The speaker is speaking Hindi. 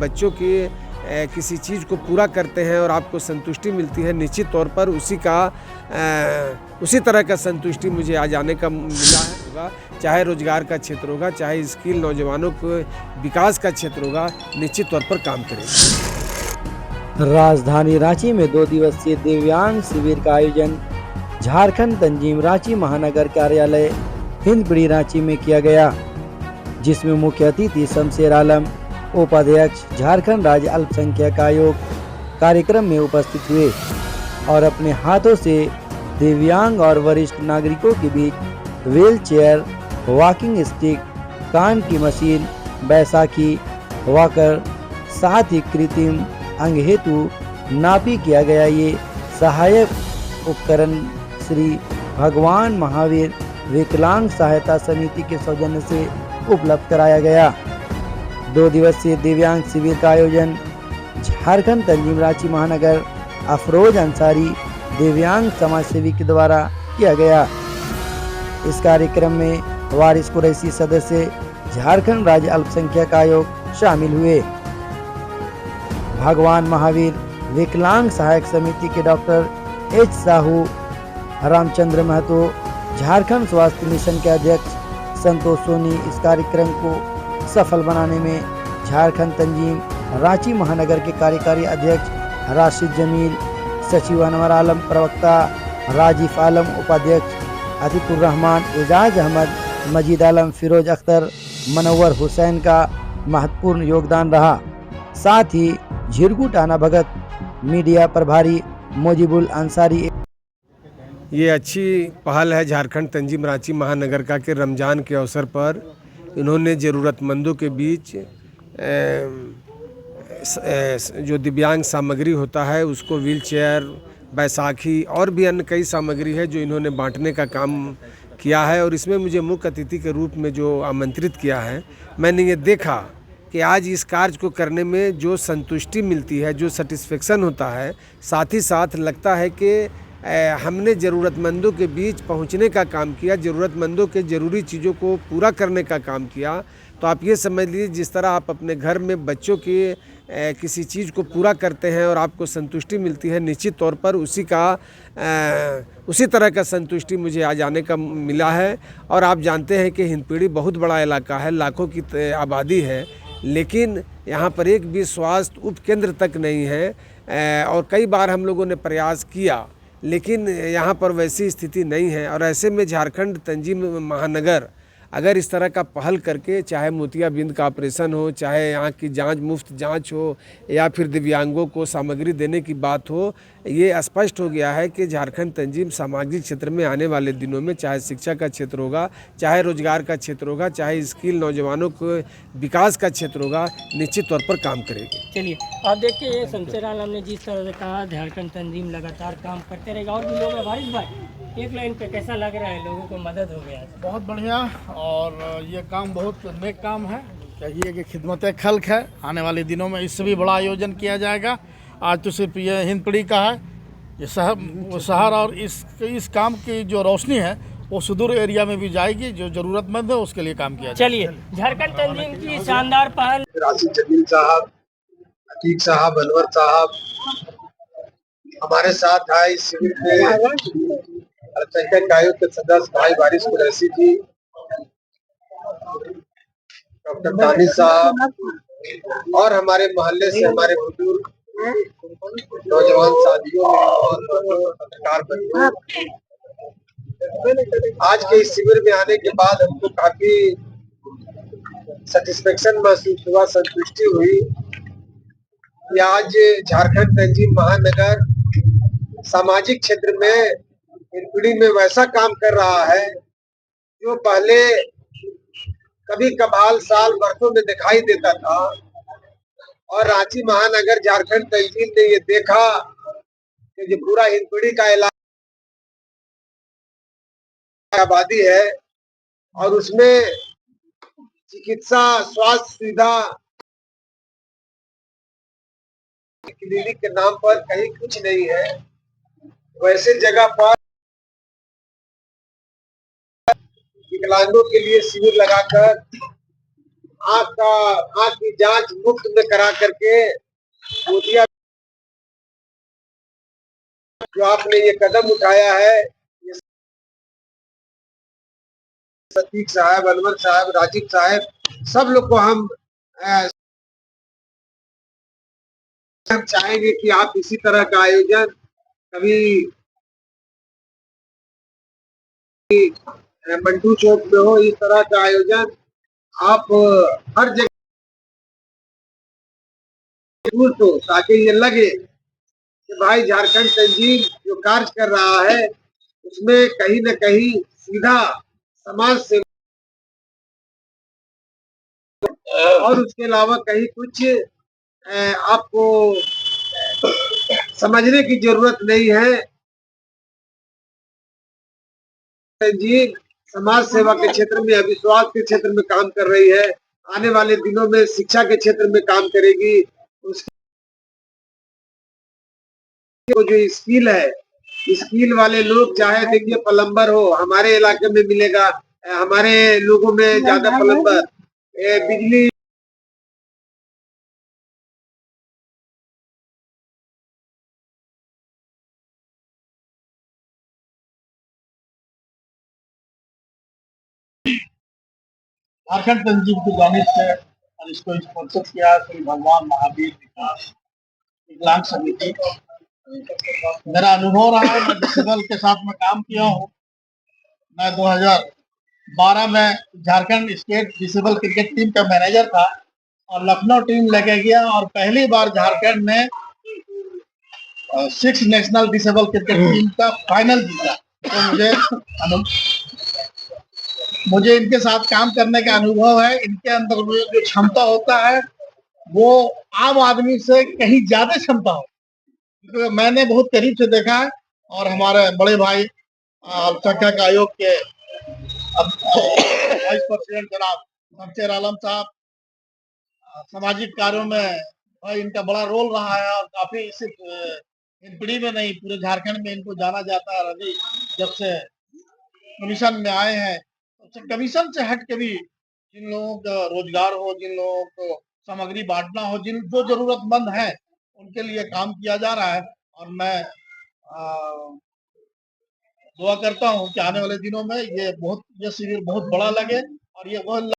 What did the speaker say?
बच्चों की किसी चीज़ को पूरा करते हैं और आपको संतुष्टि मिलती है, निश्चित तौर पर उसी तरह का संतुष्टि मुझे आज आने का मिला है होगा। चाहे रोजगार का क्षेत्र होगा, चाहे स्किल नौजवानों को विकास का क्षेत्र होगा, निश्चित तौर पर काम करेंगे। राजधानी रांची में 2 दिवसीय दिव्यांग शिविर का आयोजन झारखंड तंजीम रांची महानगर कार्यालय हिंदपीढ़ी रांची में किया गया, जिसमें मुख्य अतिथि शमशेर आलम, उपाध्यक्ष झारखंड राज्य अल्पसंख्यक आयोग कार्यक्रम में उपस्थित हुए और अपने हाथों से दिव्यांग और वरिष्ठ नागरिकों के बीच व्हील चेयर, वॉकिंग स्टिक, कान की मशीन, बैसाखी, वॉकर, साथ ही कृत्रिम अंग हेतु नापी किया गया ये सहायक उपकरण श्री भगवान महावीर विकलांग सहायता समिति के सौजन्य से उपलब्ध कराया गया। 2 दिवसीय दिव्यांग शिविर का आयोजन झारखंड तंजीम रांची महानगर अफरोज अंसारी दिव्यांग समाज सेवी के द्वारा किया गया। इस कार्यक्रम में वारिस कुरैशी सदस्य झारखंड राज्य अल्पसंख्यक आयोग शामिल हुए। भगवान महावीर विकलांग सहायक समिति के डॉक्टर एच साहू, रामचंद्र महतो, झारखंड स्वास्थ्य मिशन के अध्यक्ष संतोष सोनी इस कार्यक्रम को सफल बनाने में झारखंड तंजीम रांची महानगर के कार्यकारी अध्यक्ष राशिद जमील, सचिव अनवर आलम, प्रवक्ता राजीफ आलम, उपाध्यक्ष अतिकुर रहमान, एजाज अहमद, मजीद आलम, फिरोज अख्तर, मनोवर हुसैन का महत्वपूर्ण योगदान रहा। साथ ही झिरकू टाना भगत मीडिया प्रभारी मोजिबुल अंसारी। ये अच्छी पहल है झारखंड तंजीम रांची महानगर का कि रमज़ान के अवसर पर इन्होंने ज़रूरतमंदों के बीच जो दिव्यांग सामग्री होता है उसको व्हील चेयर, बैसाखी और भी अन्य कई सामग्री है जो इन्होंने बांटने का काम किया है। और इसमें मुझे मुख्य अतिथि के रूप में जो आमंत्रित किया है, मैंने ये देखा कि आज इस कार्य को करने में जो संतुष्टि मिलती है, जो सेटिस्फेक्शन होता है, साथ ही साथ लगता है कि हमने ज़रूरतमंदों के बीच पहुंचने का काम किया, ज़रूरतमंदों के ज़रूरी चीज़ों को पूरा करने का काम किया। तो आप ये समझ लीजिए, जिस तरह आप अपने घर में बच्चों की किसी चीज़ को पूरा करते हैं और आपको संतुष्टि मिलती है, निश्चित तौर पर उसी तरह का संतुष्टि मुझे आज आने का मिला है। और आप जानते हैं कि हिंदपीढ़ी बहुत बड़ा इलाका है, लाखों की आबादी है, लेकिन यहाँ पर एक भी स्वास्थ्य उपकेंद्र तक नहीं है। और कई बार हम लोगों ने प्रयास किया, लेकिन यहाँ पर वैसी स्थिति नहीं है। और ऐसे में झारखंड तंजीम महानगर अगर इस तरह का पहल करके, चाहे मोतियाबिंद का ऑपरेशन हो, चाहे यहाँ की जांच, मुफ्त जांच हो, या फिर दिव्यांगों को सामग्री देने की बात हो, ये स्पष्ट हो गया है कि झारखंड तंजीम सामाजिक क्षेत्र में आने वाले दिनों में, चाहे शिक्षा का क्षेत्र होगा, चाहे रोजगार का क्षेत्र होगा, चाहे स्किल नौजवानों को विकास का क्षेत्र होगा, निश्चित तौर पर काम करेगी। चलिए, आप देखिए शमशेर आलम ने जिस तरह से कहा, झारखंड तंजीम लगातार काम करते रहेगा। और भी लोग हैं, वारिस भाई एक लाइन पे कैसा लग रहा है, लोगों को मदद हो गया? बहुत बढ़िया, और ये काम बहुत नेक काम है। चाहिए कि खिदमत खल्क है, आने वाले दिनों में इससे भी बड़ा आयोजन किया जाएगा। आज तो सिर्फ ये हिंदपीढ़ी का है, ये शहर और इस काम की जो रोशनी है वो सुदूर एरिया में भी जाएगी। जो ज़रूरतमंद है उसके लिए काम किया जाएगा। चलिए, झारखंड तंजीम की शानदार पहल। राशिद जमील साहब, अतीक साहब, अनवर साहब हमारे साथ आए इस शिविर में। अल्पसंख्यक आयोग के सदस्य भाई वारिस कुरैशी जी, डॉक्टर दानिश साहब और हमारे मोहल्ले से हमारे बुजुर्ग नौजवान साथियों और पत्रकार बंधुओं, आज के इस शिविर में आने के बाद हमको काफी सेटिस्फेक्शन महसूस हुआ, संतुष्टि हुई कि आज झारखंड तंजीम महानगर सामाजिक क्षेत्र में हिंदपीढ़ी में वैसा काम कर रहा है जो पहले कभी कभार साल वर्षों में दिखाई देता था। और रांची महानगर झारखंड तंजीम ने ये देखा कि जो पूरा हिंदपीढ़ी का इलाका आबादी है और उसमें चिकित्सा स्वास्थ्य सुविधा क्लिनिक के नाम पर कहीं कुछ नहीं है, वैसे जगह पर विकलांगों के लिए शिविर लगाकर आँख की जांच मुफ्त में करा करके मोतिया जो आपने ये कदम उठाया है, ये सतीक साहब, अनवर साहब, राजीव साहब, सब लोग को हम चाहेंगे कि आप इसी तरह का आयोजन कभी मंटू चौक में हो, इस तरह का आयोजन आप हर जगह हो, ताकि ये लगे कि भाई झारखंड तंजीम जो कार्य कर रहा है उसमें कहीं न कहीं सीधा समाज से और उसके अलावा कहीं कुछ आपको समझने की जरूरत नहीं है। तंजीम समाज सेवा के क्षेत्र में, अविश्वास के क्षेत्र में काम कर रही है, आने वाले दिनों में शिक्षा के क्षेत्र में काम करेगी। उसकी जो स्किल है, स्किल वाले लोग चाहे देखिए प्लम्बर हो, हमारे इलाके में मिलेगा, हमारे लोगों में ज्यादा प्लम्बर, बिजली झारखंड तंजीम की जानिब से और इसको स्पॉन्सर किया श्री भगवान महावीर विकास विकलांग समिति। मेरा अनुभव रहा है, मैं डिसेबल के साथ में काम किया हूँ। मैं 2012 में Jharkhand state disable cricket team का मैनेजर था और लखनऊ टीम लेके गया और पहली बार झारखंड ने 6 नेशनल डिसेबल क्रिकेट टीम का फाइनल जीता। तो मुझे इनके साथ काम करने का अनुभव है। इनके अंदर जो क्षमता होता है वो आम आदमी से कहीं ज्यादा क्षमता हो, तो मैंने बहुत करीब से देखा है। और हमारे बड़े भाई अल्पसंख्यक आयोग के वाइस प्रेसिडेंट जनाब शमशेर आलम साहब, सामाजिक कार्यों में भाई इनका बड़ा रोल रहा है और काफी सिर्फ हिंदपीढ़ी में नहीं पूरे झारखंड में इनको जाना जाता है। और अभी जब से कमीशन में आए हैं, तो कमीशन से हट के भी जिन लोगों का रोजगार हो, जिन लोगों को सामग्री बांटना हो, जिन जो जरूरतमंद है उनके लिए काम किया जा रहा है। और मैं दुआ करता हूँ कि आने वाले दिनों में ये शिविर बहुत बड़ा लगे और ये वह